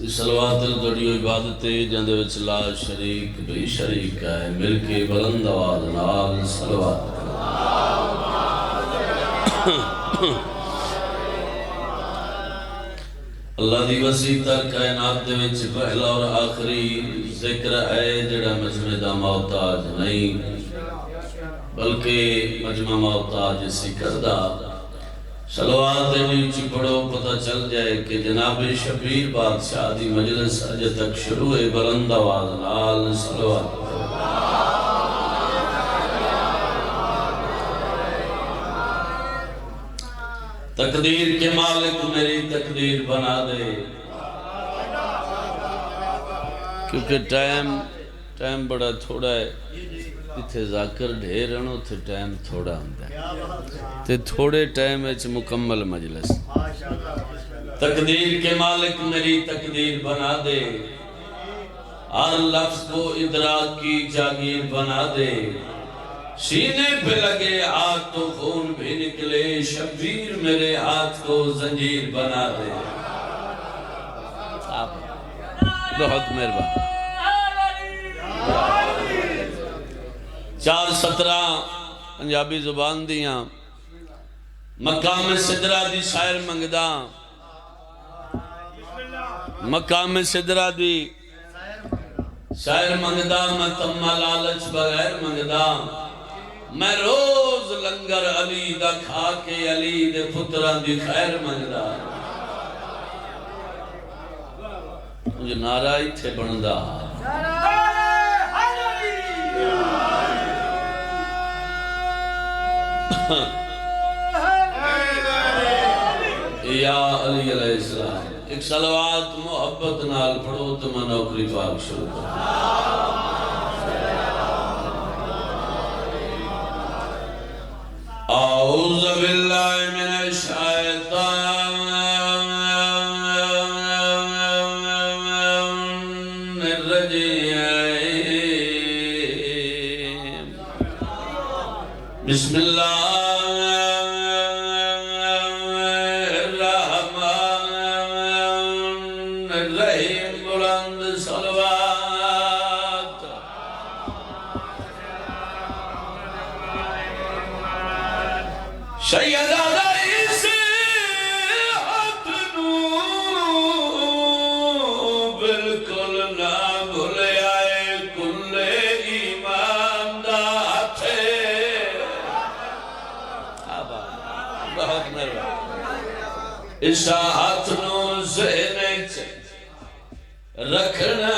صلوات الدڑیو عبادت جندے وچ لا شریک بے شریک ہے مل کے بلند آواز نال صلوات اللہ دی وسیع تر کائنات دے وچ پہلا اور آخری ذکر ہے جڑا مجمع دا محتاج نہیں بلکہ مجمع محتاج اسی کردہ صلوات نیچی پڑھو پتہ چل جائے کہ جناب شبیر بادشاہ دی مجلس اجے تک شروع ہے بلند آواز نال صلوات تقدیر کے مالک میری تقدیر بنا دے کیونکہ ٹائم بڑا تھوڑا ہے اتھے ذاکر ڈھیر ہنو تھے ٹائم تھوڑا ہندہ ہے تے تھوڑے ٹائم اچھ مکمل مجلس تقدیر کے مالک میری تقدیر بنا دے ہر لفظ کو ادراک کی جاگیر بنا دے سینے پہ لگے آگ تو خون بھی نکلے شبیر میرے ہاتھ کو زنجیر بنا دے بہت مہربان 4:17 پنجابی زبان دیاں مقام صدرہ دی شاعر منگدہ مقام صدرہ دی شاعر منگدہ میں تمہ لالچ بغیر منگدہ میں روز لنگر علی دا کھا کے علی دے پتران دی خیر منگدہ مجھے نعرہ ہی تھے بندہ یا علی علیہ السلام ایک صلوات محبت نال پڑھو تو میں نوکری پاک شروع کروں اعوذ باللہ من الشیطان الرجیم بسم اللہ اس ہاتھ نو ذہن رکھنا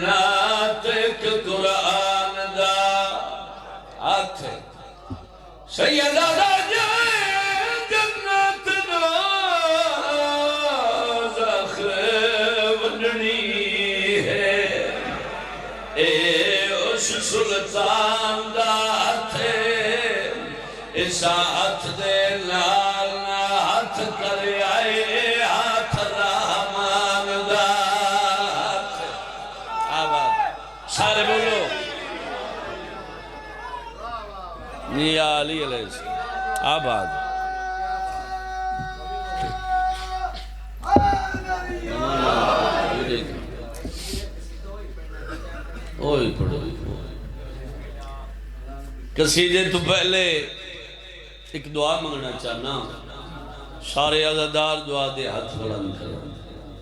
ناطق قرآن دا ہاتھ سیدہ دا جنت دا زخر وننی ہے اے اس سلطان دا ہاتھ اس ہاتھ دے لال ہاتھ کر آئے ہاتھ رحمان دا ہاتھ آباد سارے بولو یا علی علیہ السلام آباد اوہی پڑھو قصیدے تو پہلے ایک دعا مانگنا چاہنا سارے عزادار دعا دے ہاتھ بلند کرو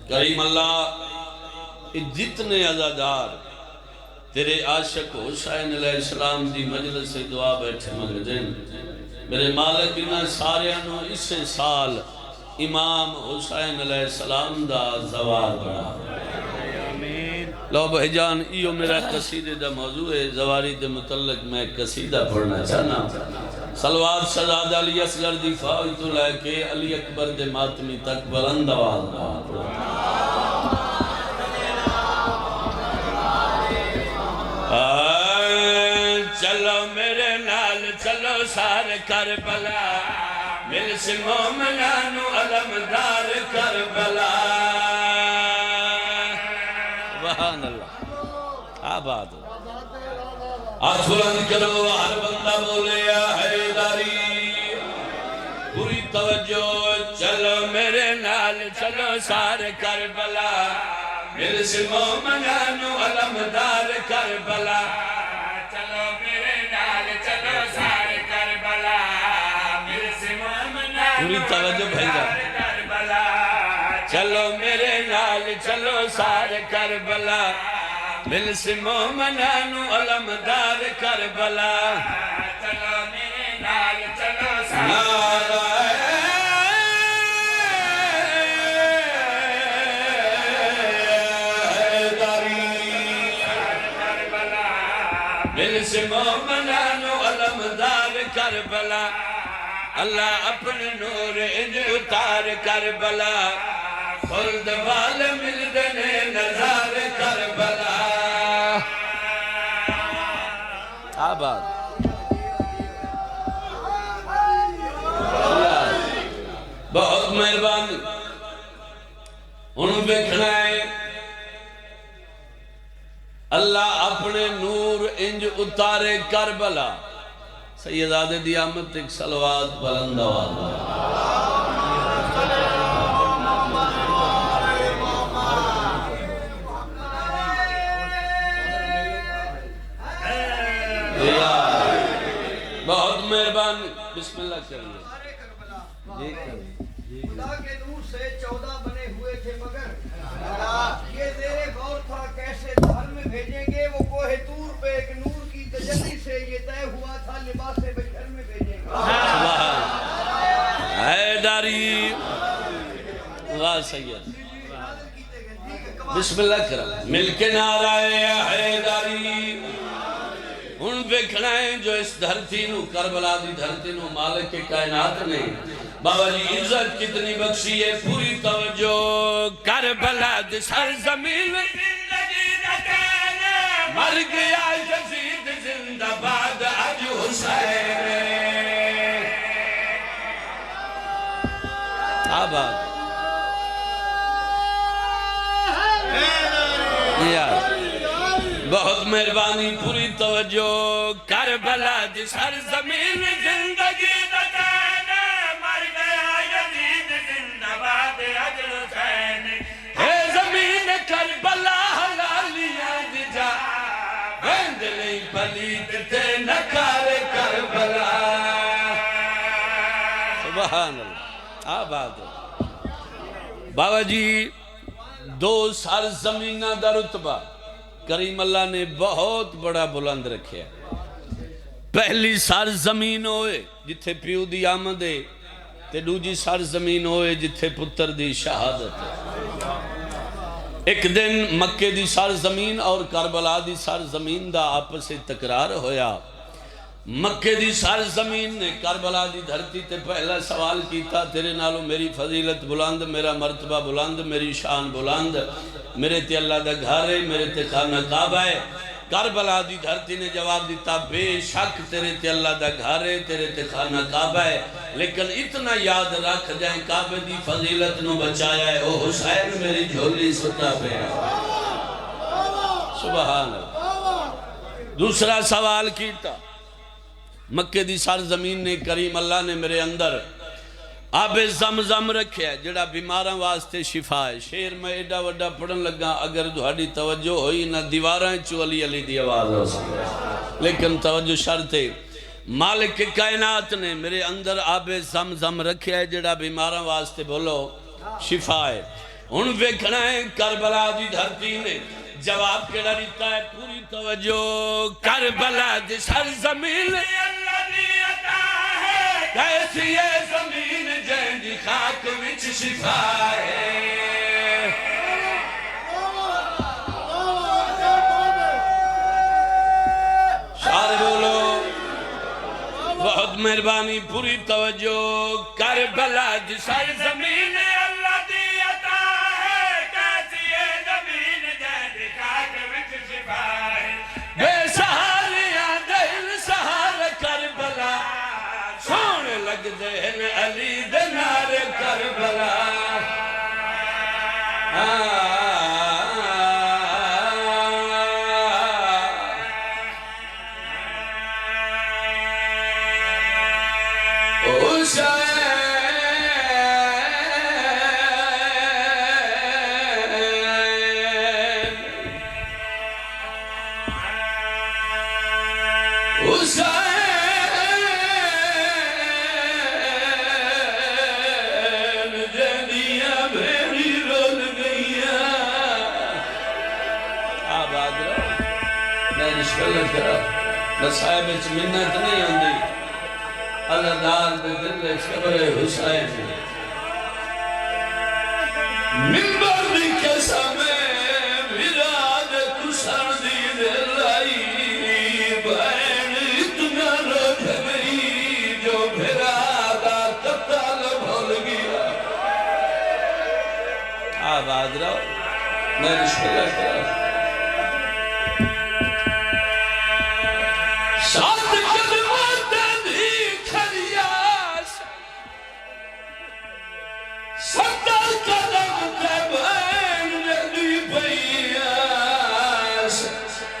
کریم اللہ جتنے عزادار تیرے عاشق حسین علیہ السلام دی مجلس سے دعا بیٹھے مگر دیں میرے مالک انہاں سارے انہوں اس سال امام حسین علیہ السلام دا زوار بڑھا لو بھجان ایو میرا قصیدے دا موضوع ہے زواری دے متعلق میں قصیدہ پڑھنا چاہنا صلوات شہزاد علی اصغر دی فوج تو لے کے علی اکبر دے ماتمی تک بلند آواز چلو میرے نال چلو سار کربلا مل سے مومنانو علمدار کربلا سبحان اللہ آباد ہاتھ بلند کرو ہر بندہ بولے یا حیداری پوری توجہ چلو میرے نال چلو سارے کربلا میرے سے مومنانو علمدار کربلا چلو میرے نال چلو سارے کربلا میرے سے مومنانو پوری توجہ بھائی کربلا چلو میرے نال چلو سارے کربلا میرے سے مومنانو علمدار کربلا چلو میرے نال چلو سارے سے مومنانو علمدار کربلا اللہ اپنے نور انج اتار کربلا خلد وال ملدنے نظار کربلا آباد بہت مہربانی انہوں بیکھنا ہے اللہ اپنے نور انج اتارے کربلا سیداد دی آمد ایک صلوات بلند آواز بہت مہربانی بسم اللہ کریے خدا کے نور سے 14 بنے ہوئے تھے مگر یہ زیر غور تھا کیسے دھر میں بھیجیں گے وہ کوہ طور پہ ایک نور کی تجلی سے یہ طے ہوا تھا لباس بشر میں بھیجیں گے حیداری واہ سید بسم اللہ کرم مل کے نعرہ حیداری ان بیکھنا ہے جو اس دھرتی نو کربلا دی دھرتی نو مالک کے کائنات نے بابا جی عزت کتنی بخشی ہے پوری توجہ کربلا دی سرزمین مر گیا یزید زندہ باد اج حسین آباد بہت مہربانی پوری توجہ کربلا دی سرزمین زندگی دکانا مر گیا یزید زندہ باد اج حسین اے زمین کربلا حلالیاں دی جا بند لئی پلیت تے نکار کربلا سبحان اللہ آباد بابا جی دو سرزمینہ دا رتبہ کریم اللہ نے بہت بڑا بلند رکھے پہلی سرزمین ہوئے جتھے پیو دی آمد ہے تے دوجی سرزمین ہوئے جتھے پتر دی شہادت ہے ایک دن مکے دی سرزمین اور کربلا دی سرزمین دا آپس سے تکرار ہویا مکے دی سرزمین نے کربلا دی دھرتی تے پہلا سوال کیتا تیرے نالو میری فضیلت بلند میرا مرتبہ بلند میری شان بلند میرے تے اللہ دا گھر ہے میرے تے خانہ کعبہ ہے کربلا دی دھرتی نے جواب دیتا بے شک تیرے تے اللہ دا گھر ہے تیرے تے خانہ کعبہ ہے لیکن اتنا یاد رکھ جائیں کعبہ دی فضیلت نو بچایا ہے او حسین میری جھولی ستا پہ سبحان اللہ دوسرا سوال کیتا مکے دی سرزمین نے کریم اللہ نے میرے اندر آب زمزم رکھے ہے جڑا بیماراں واسطے شفا ہے شیر میں ایڈا وڈا پڑھن لگا اگر دہاڑی توجہ ہوئی نہ دیواراں چو علی علی دی آواز ہو سکے لیکن توجہ شرط ہے مالک کائنات نے میرے اندر آب زمزم رکھے ہے جڑا بیماراں واسطے بولو شفا ہے ان ویکھنا ہے کربلا دی دھرتی نے جواب کیڑا دیتا ہے پوری توجہ کربلا دی سرزمین کیسی ہے زمین جن دی خاک وچ شفا ہے شعر بولو بہت مہربانی پوری توجہ کربلا دی سرزمین اللہ دی عطا ہے کیسی ہے زمین جن دی خاک وچ شفا ہے بے سہالیاں دل سہار کربلا سونے لگ دین علی دنار کربلا حسین بسم اللہ کرا نصائب اچھ منت نہیں آندی عزادار دے دل قبر حسین منبر دی قسم وراد کسر دی دلائی بین اتنا رکھ گئی جو بھرادا قتل بھول گیا آباد رہو میں بسم اللہ کرا سات کلمات دی کھریاس ستر قدم تبین ندی بیاس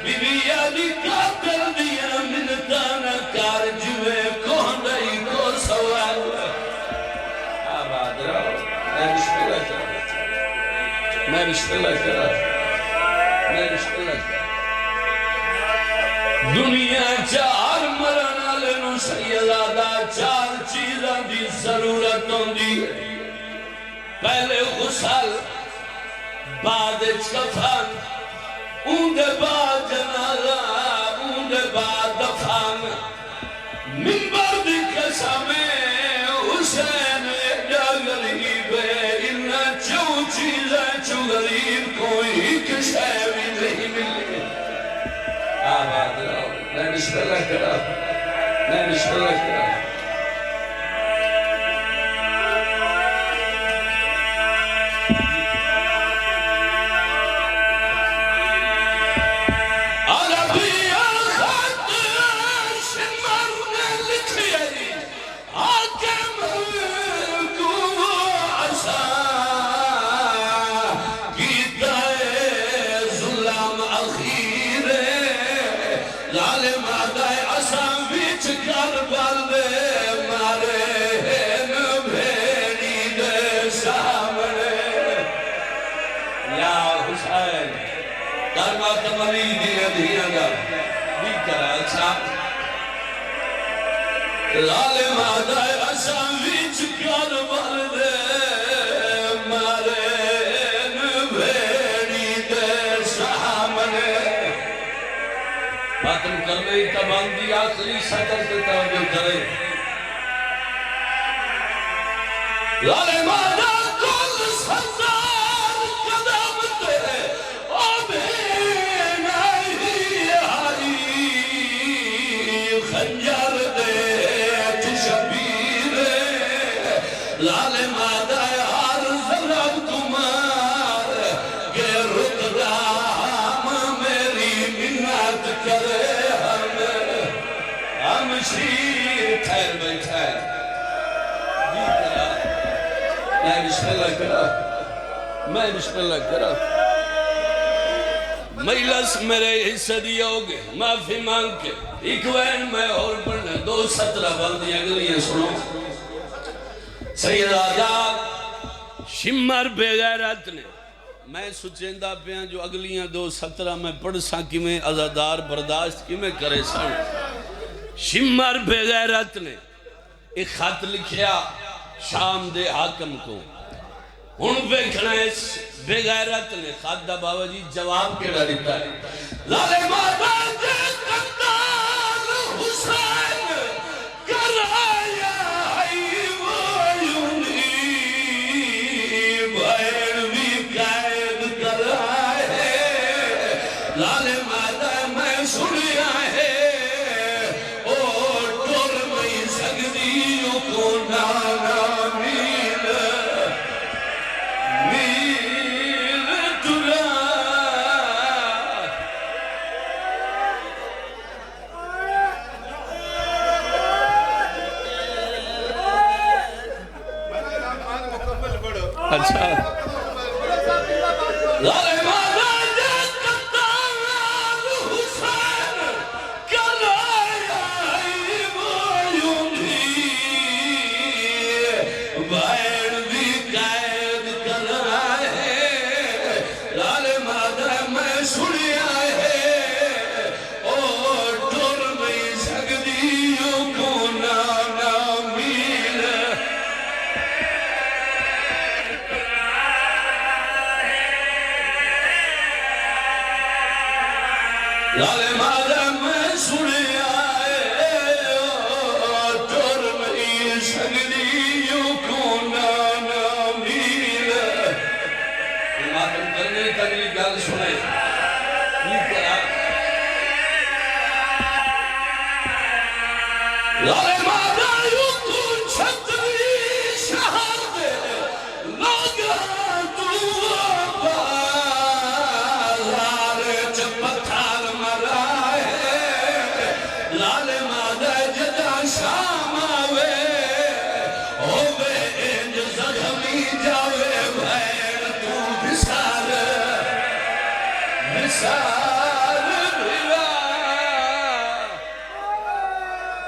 بی بی آدھی قاتل دیا منتانا کار جوے کون دائی کو سوال آباد رہو میں بسم اللہ کرا میں بسم اللہ کرا میں بسم اللہ کرا دنیا چار مرنا لنو سیدادہ چار چیزاں دی ضرورتوں دی پہلے غسل بعد کفن اندے بعد جنازہ اندے بعد دفن منبر دی قسم حسین ایڈا غریب ہے انہا چو چیزیں چو غریب کوئی کشے بھی نہیں ملی آباد رہو میں بسم اللہ کرا میں بسم اللہ کرا عربیہ خط شمر نے لکھی حاکم کو عصا گیتا ظلم اخیر ظالم آدھائے عصام بیچ کربل دے مارے نبھیڑی دے سامنے یا حسین کرمات ملی دیا دیا گا بھی کرا اچھا ظالم آدھائے عصام بیچ کربل دے مارے نبھیڑی دے سامنے باتم کرنے ہی تبان دی آخری سطر سے توجہ کرے لالے مانا کل سزار قدم تے آبین آئی خنجر دے تو شبیر لالے مانا ہر ضرب تمہار گرد رام میری منت کرے ہم شیر ٹھہر بیٹھا ہے جی کرا میں بسم اللہ کرا میں بسم اللہ کرا مجلس میرے حصہ دیا ہوگے معافی مانگ کے ایک وین میں اور پڑھنے 2:17 بندی اگلیاں سنو سید آزاد شمر بے غیرت نے میں سچیندہ پیاں جو اگلیاں 2:17 میں پڑھ ساکی میں عزادار برداشت کی میں کرے سن شمر بے غیرت نے ایک خط لکھیا شام دے حاکم کو ہن بیکھنا اس بے غیرت نے خط دا بابا جی جواب کیڑا دیتا ہے لالے ماتا دے قدار حسین کرایا ہی ویونی بھائر بھی قائد کرائے لالے ماتا میں سنیا ہے اچھا لالے مالا کبھی گل سنے لالے مادہ یوں تو چھتری شہر دے لگا تو لالے چپتھار مرائے لالے مادہ جدا شام آوے ہووے انج زخمی جاوے بھین تو بسار